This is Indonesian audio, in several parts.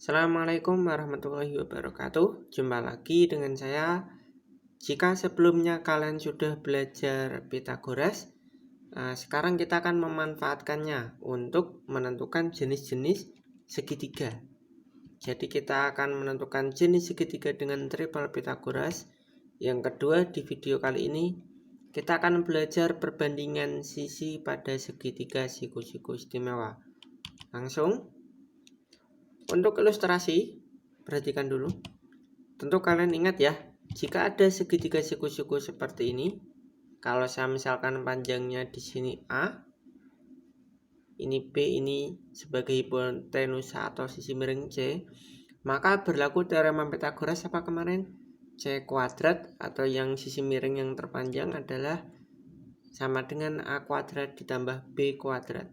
Assalamualaikum warahmatullahi wabarakatuh. Jumpa lagi dengan saya. Jika sebelumnya kalian sudah belajar Pitagoras, sekarang kita akan memanfaatkannya untuk menentukan jenis-jenis segitiga. Jadi kita akan menentukan jenis segitiga dengan triple Pitagoras. Yang kedua, di video kali ini kita akan belajar perbandingan sisi pada segitiga siku-siku istimewa. Langsung. Untuk ilustrasi, perhatikan dulu. Tentu kalian ingat ya, jika ada segitiga siku-siku seperti ini, kalau saya misalkan panjangnya di sini A, ini B, ini sebagai hipotenusa atau sisi miring C, maka berlaku teorema Pitagoras apa kemarin? C kuadrat atau yang sisi miring yang terpanjang adalah sama dengan A kuadrat ditambah B kuadrat.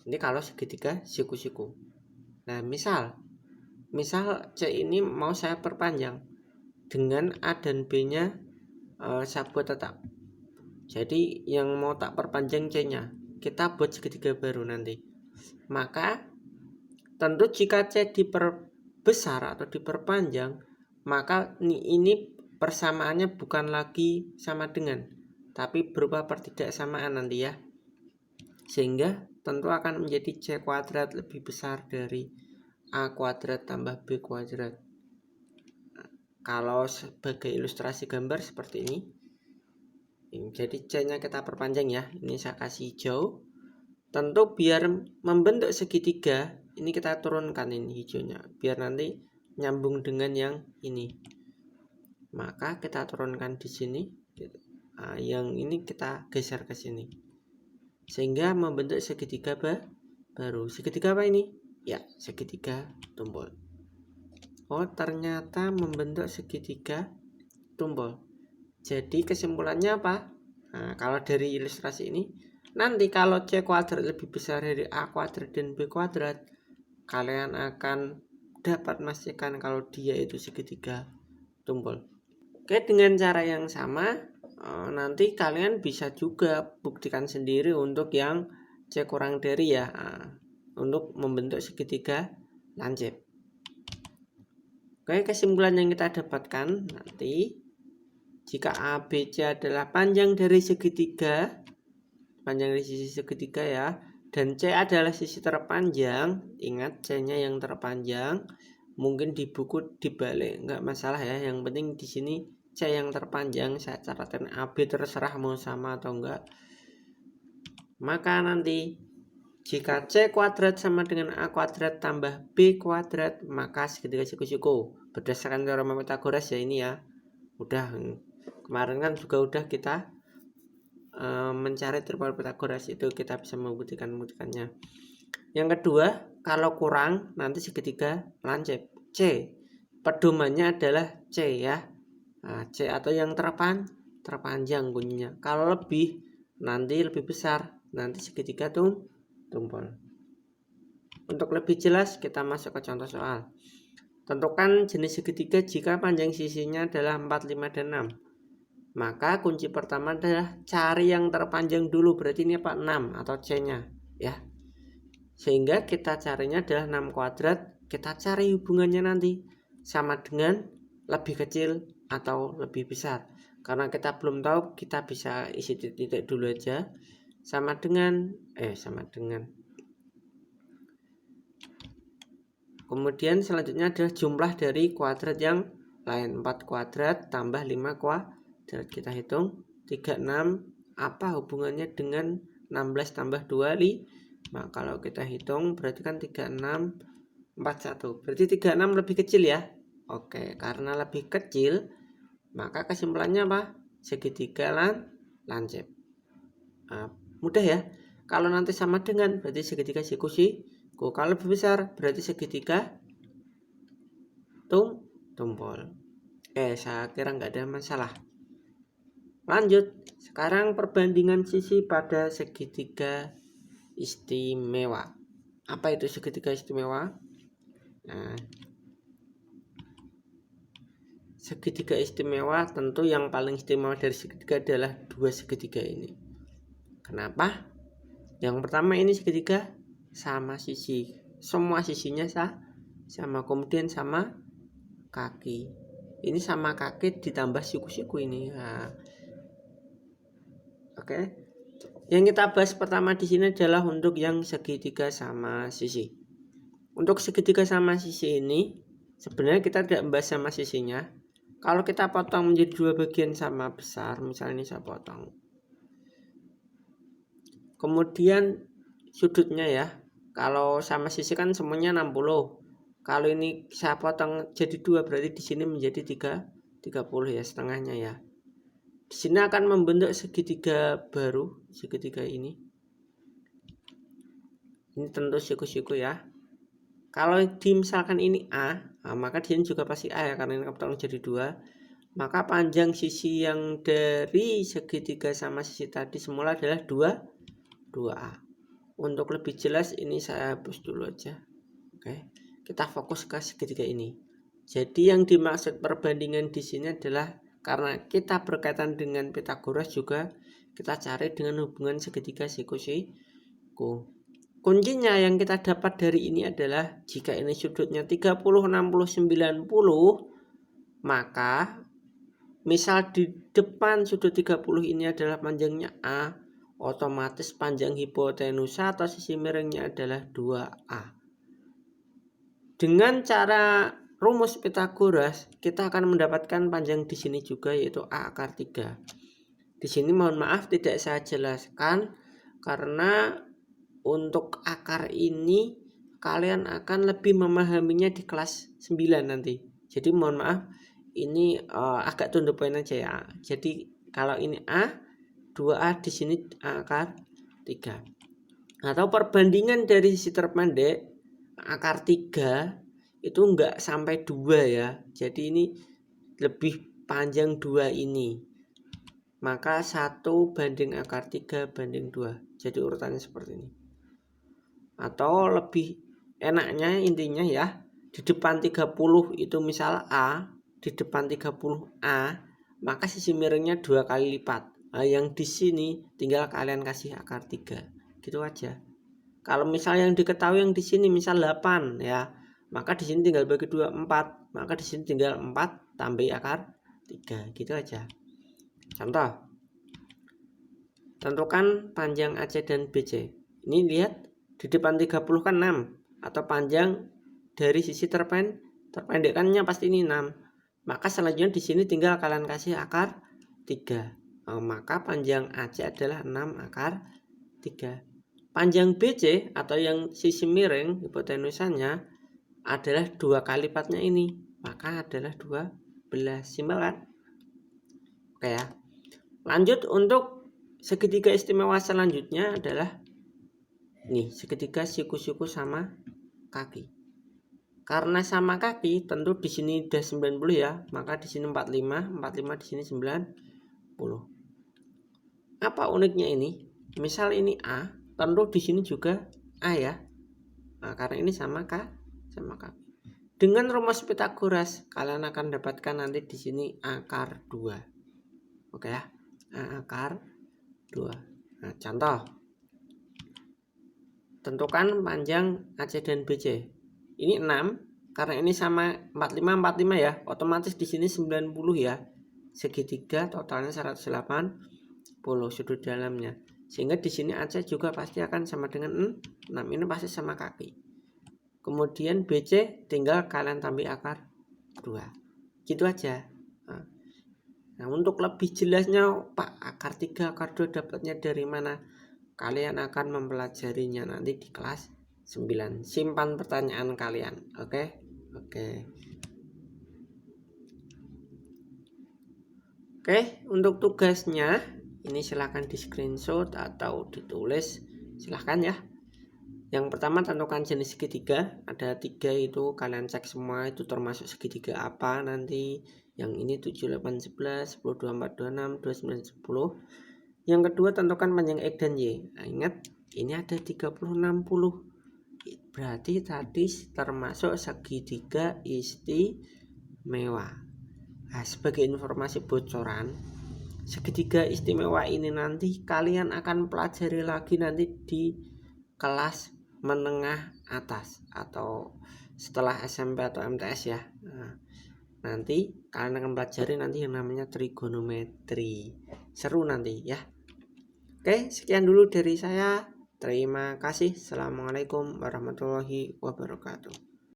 Ini kalau segitiga siku-siku. Nah, misal C ini mau saya perpanjang dengan A dan B-nya saya buat tetap. Jadi yang mau tak perpanjang C-nya, kita buat segitiga baru nanti. Maka tentu jika C diperbesar atau diperpanjang, maka ini persamaannya bukan lagi sama dengan, tapi berupa pertidaksamaan nanti ya. Sehingga tentu akan menjadi C kuadrat lebih besar dari A kuadrat tambah B kuadrat. Kalau sebagai ilustrasi gambar seperti ini. Jadi C-nya kita perpanjang ya. Ini saya kasih hijau. Tentu biar membentuk segitiga, ini kita turunkan ini hijaunya, biar nanti nyambung dengan yang ini. Maka kita turunkan di sini. Yang ini kita geser ke sini. Sehingga membentuk segitiga baru. Segitiga apa ini? Ya, segitiga tumpul. Oh, ternyata membentuk segitiga tumpul. Jadi kesimpulannya apa? Nah, kalau dari ilustrasi ini, nanti kalau C kuadrat lebih besar dari A kuadrat dan B kuadrat, kalian akan dapat memastikan kalau dia itu segitiga tumpul. Oke, dengan cara yang sama, nanti kalian bisa juga buktikan sendiri untuk yang C kurang dari ya, untuk membentuk segitiga lancip. Oke, kesimpulan yang kita dapatkan nanti, jika ABC adalah panjang dari segitiga, panjang dari sisi segitiga ya, dan C adalah sisi terpanjang, ingat C-nya yang terpanjang, mungkin di buku dibalik, nggak masalah ya, yang penting di sini C yang terpanjang, saya catatkan AB terserah mau sama atau enggak. Maka nanti jika C kuadrat sama dengan A kuadrat tambah B kuadrat, maka segitiga siku-siku. Berdasarkan teorema Pitagoras ya ini ya. Udah, kemarin kan juga udah kita mencari triple Pitagoras, itu kita bisa membuktikannya. Yang kedua, kalau kurang nanti segitiga lancip. C, pedomannya adalah C ya. Nah, C atau yang terpanjang bunyinya. Kalau lebih, nanti lebih besar, nanti segitiga tumpul. Untuk lebih jelas kita masuk ke contoh soal. Tentukan jenis segitiga jika panjang sisinya adalah 4, 5, dan 6. Maka kunci pertama adalah cari yang terpanjang dulu. Berarti ini apa? 6 atau C-nya ya. Sehingga kita carinya adalah 6 kuadrat. Kita cari hubungannya nanti sama dengan lebih kecil atau lebih besar. Karena kita belum tahu, kita bisa isi titik dulu aja. Sama dengan kemudian selanjutnya adalah jumlah dari kuadrat yang lain. 4 kuadrat tambah 5 kuadrat. Kita hitung 36. Apa hubungannya dengan 16 tambah 2, 5? Kalau kita hitung berarti kan 36, 41. Berarti 36 lebih kecil ya. Oke, karena lebih kecil, maka kesimpulannya apa? Segitiga lancip. Mudah ya. Kalau nanti sama dengan berarti segitiga siku-siku. Kalau lebih besar berarti segitiga tumpul. Saya kira nggak ada masalah. Lanjut. Sekarang perbandingan sisi pada segitiga istimewa. Apa itu segitiga istimewa? Nah, segitiga istimewa tentu yang paling istimewa dari segitiga adalah dua segitiga ini. Kenapa? Yang pertama ini segitiga sama sisi. Semua sisinya sama, kemudian sama kaki. Ini sama kaki ditambah siku-siku ini. Nah, oke. Yang kita bahas pertama di sini adalah untuk yang segitiga sama sisi. Untuk segitiga sama sisi ini sebenarnya kita tidak membahas sama sisinya. Kalau kita potong menjadi dua bagian sama besar, misalnya ini saya potong. Kemudian sudutnya ya, kalau sama sisi kan semuanya 60. Kalau ini saya potong jadi dua, berarti di sini menjadi 30 ya, setengahnya ya. Di sini akan membentuk segitiga baru, segitiga ini. Ini tentu siku-siku ya. Kalau misalkan ini A, maka di sini juga pasti A ya, karena ini potong jadi dua. Maka panjang sisi yang dari segitiga sama sisi tadi semula adalah 2A. Untuk lebih jelas ini saya hapus dulu aja. Oke, kita fokus ke segitiga ini. Jadi yang dimaksud perbandingan di sini adalah karena kita berkaitan dengan Pythagoras juga kita cari dengan hubungan segitiga siku-siku. Kuncinya yang kita dapat dari ini adalah jika ini sudutnya 30, 60, 90, maka misal di depan sudut 30 ini adalah panjangnya A, otomatis panjang hipotenusa atau sisi miringnya adalah 2A. Dengan cara rumus Pythagoras, kita akan mendapatkan panjang di sini juga, yaitu A akar 3. Di sini mohon maaf tidak saya jelaskan karena untuk akar ini kalian akan lebih memahaminya di kelas 9 nanti. Jadi mohon maaf ini agak tunduk poin aja ya. Jadi kalau ini A, 2A di sini A akar 3. Atau perbandingan dari sisi terpendek akar 3 itu enggak sampai 2 ya. Jadi ini lebih panjang 2 ini. Maka 1 banding akar 3 banding 2. Jadi urutannya seperti ini. Atau lebih enaknya intinya ya, di depan 30 itu misal A, di depan 30A, maka sisi miringnya 2 kali lipat. Nah, yang di sini tinggal kalian kasih akar 3. Gitu aja. Kalau misal yang diketahui yang di sini misal 8 ya, maka di sini tinggal bagi 2 4, maka di sini tinggal 4 tambah akar 3. Gitu aja. Contoh. Tentukan panjang AC dan BC. Ini lihat di depan 30 kan 6, atau panjang dari sisi terpendekkannya pasti ini 6. Maka selanjutnya di sini tinggal kalian kasih akar 3. Maka panjang AC adalah 6 akar 3. Panjang BC atau yang sisi miring hipotenusanya adalah 2 kali lipatnya ini, maka adalah 12. Simpel kan? Oke ya. Lanjut untuk segitiga istimewa selanjutnya adalah nih, segitiga siku-siku sama kaki. Karena sama kaki, tentu di sini udah 90 ya, maka di sini 45, 45 di sini 90. Apa uniknya ini? Misal ini A, tentu di sini juga A ya. Nah, karena ini sama kaki. Dengan rumus Pythagoras, kalian akan dapatkan nanti di sini akar 2. Oke ya. A akar 2. Nah, contoh. Tentukan panjang AC dan BC. Ini 6, karena ini sama 45 ya, otomatis di sini 90 ya. Segitiga totalnya 180 sudut dalamnya. Sehingga di sini AC juga pasti akan sama dengan 6. Ini pasti sama kaki. Kemudian BC tinggal kalian tambah akar 2. Gitu aja. Nah, untuk lebih jelasnya, Pak, akar 3, akar 2 dapatnya dari mana? Kalian akan mempelajarinya nanti di kelas 9. Simpan pertanyaan kalian. Oke. Oke, untuk tugasnya ini silahkan di screenshot atau ditulis, silahkan ya. Yang pertama tentukan jenis segitiga. Ada 3 itu kalian cek semua itu termasuk segitiga apa nanti. Yang ini 7, 8, 11, 10, 24, 26, 29, 10. Yang kedua tentukan panjang X dan Y. Nah, ingat ini ada 30, 60. Berarti tadi termasuk segitiga istimewa. Nah, sebagai informasi bocoran, segitiga istimewa ini nanti kalian akan pelajari lagi nanti di kelas menengah atas atau setelah SMP atau MTS ya. Nah, nanti kalian akan pelajari nanti yang namanya trigonometri. Seru nanti ya. Oke, sekian dulu dari saya. Terima kasih. Assalamualaikum warahmatullahi wabarakatuh.